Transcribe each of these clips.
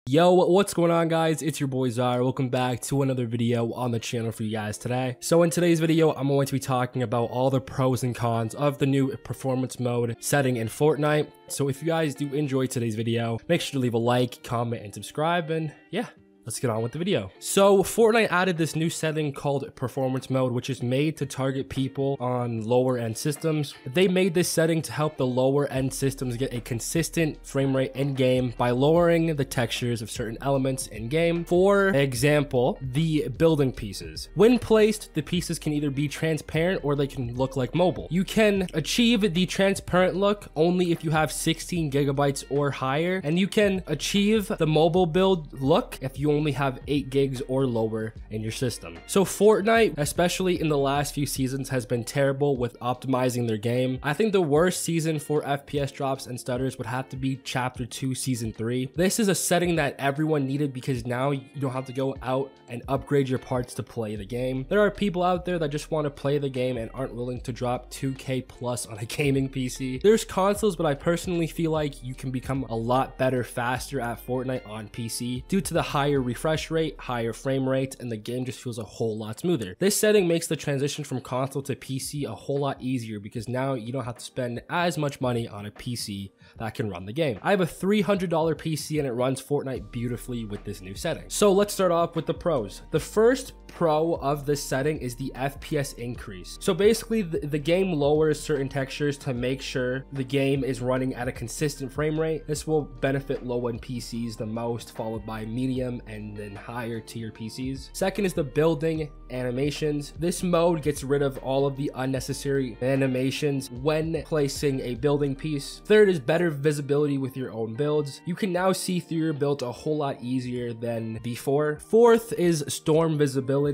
Yo, what's going on, guys? It's your boy Zire. Welcome back to another video on the channel for you guys today. So in today's video, I'm going to be talking about all the pros and cons of the new performance mode setting in Fortnite. So if you guys do enjoy today's video, make sure to leave a like, comment, and subscribe, and yeah, let's get on with the video. So Fortnite added this new setting called performance mode, which is made to target people on lower end systems. They made this setting to help the lower end systems get a consistent frame rate in game by lowering the textures of certain elements in game. For example, the building pieces. When placed, the pieces can either be transparent or they can look like mobile. You can achieve the transparent look only if you have 16 gigabytes or higher, and you can achieve the mobile build look if you only have 8 gigs or lower in your system. So Fortnite, especially in the last few seasons, has been terrible with optimizing their game. I think the worst season for FPS drops and stutters would have to be Chapter 2 Season 3. This is a setting that everyone needed because now you don't have to go out and upgrade your parts to play the game. There are people out there that just want to play the game and aren't willing to drop 2K plus on a gaming PC. There's consoles, but I personally feel like you can become a lot better faster at Fortnite on PC due to the higher refresh rate, higher frame rate, and the game just feels a whole lot smoother. This setting makes the transition from console to PC a whole lot easier because now you don't have to spend as much money on a PC that can run the game. I have a $300 PC and it runs Fortnite beautifully with this new setting. So let's start off with the pros. The first pro of this setting is the FPS increase. So basically the game lowers certain textures to make sure the game is running at a consistent frame rate. This will benefit low-end PCs the most, followed by medium and then higher tier PCs. Second is the building animations. This mode gets rid of all of the unnecessary animations when placing a building piece. Third is better visibility with your own builds. You can now see through your build a whole lot easier than before. Fourth is storm visibility.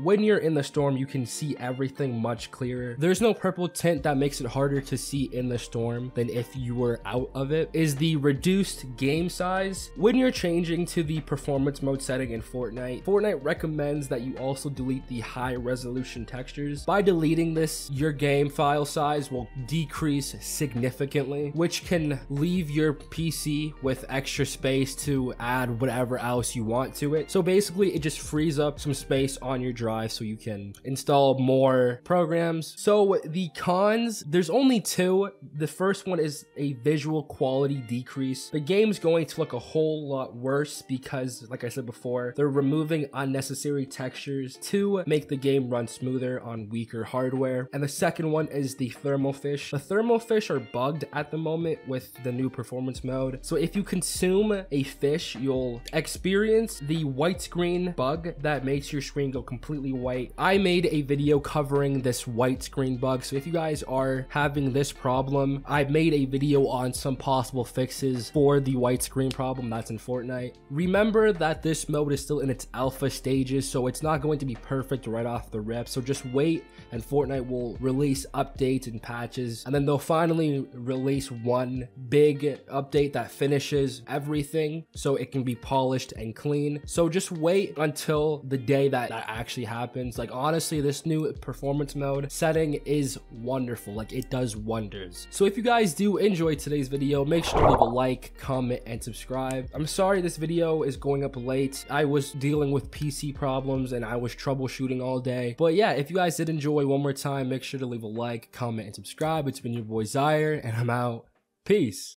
When you're in the storm, you can see everything much clearer. There's no purple tint that makes it harder to see in the storm than if you were out of it. Is the reduced game size. When you're changing to the performance mode setting in Fortnite recommends that you also delete the high resolution textures. By deleting this, your game file size will decrease significantly, which can leave your PC with extra space to add whatever else you want to it. So basically it just frees up some space on your drive so you can install more programs. So the cons, there's only two. The first one is a visual quality decrease. The game's going to look a whole lot worse because, like I said before, they're removing unnecessary textures to make the game run smoother on weaker hardware. And the second one is the thermal fish. The thermal fish are bugged at the moment with the new performance mode. So if you consume a fish, you'll experience the white screen bug that makes your screen go completely white. I made a video covering this white screen bug, so if you guys are having this problem, I made a video on some possible fixes for the white screen problem that's in Fortnite. Remember that this mode is still in its alpha stages, so it's not going to be perfect right off the rip, so just wait and Fortnite will release updates and patches, and then they'll finally release one big update that finishes everything so it can be polished and clean. So just wait until the day that actually happens. Like, honestly, this new performance mode setting is wonderful. Like, it does wonders. So if you guys do enjoy today's video, make sure to leave a like, comment, and subscribe. I'm sorry this video is going up late. I was dealing with PC problems and I was troubleshooting all day. But yeah, if you guys did enjoy, one more time, make sure to leave a like, comment, and subscribe. It's been your boy Zire, and I'm out. Peace.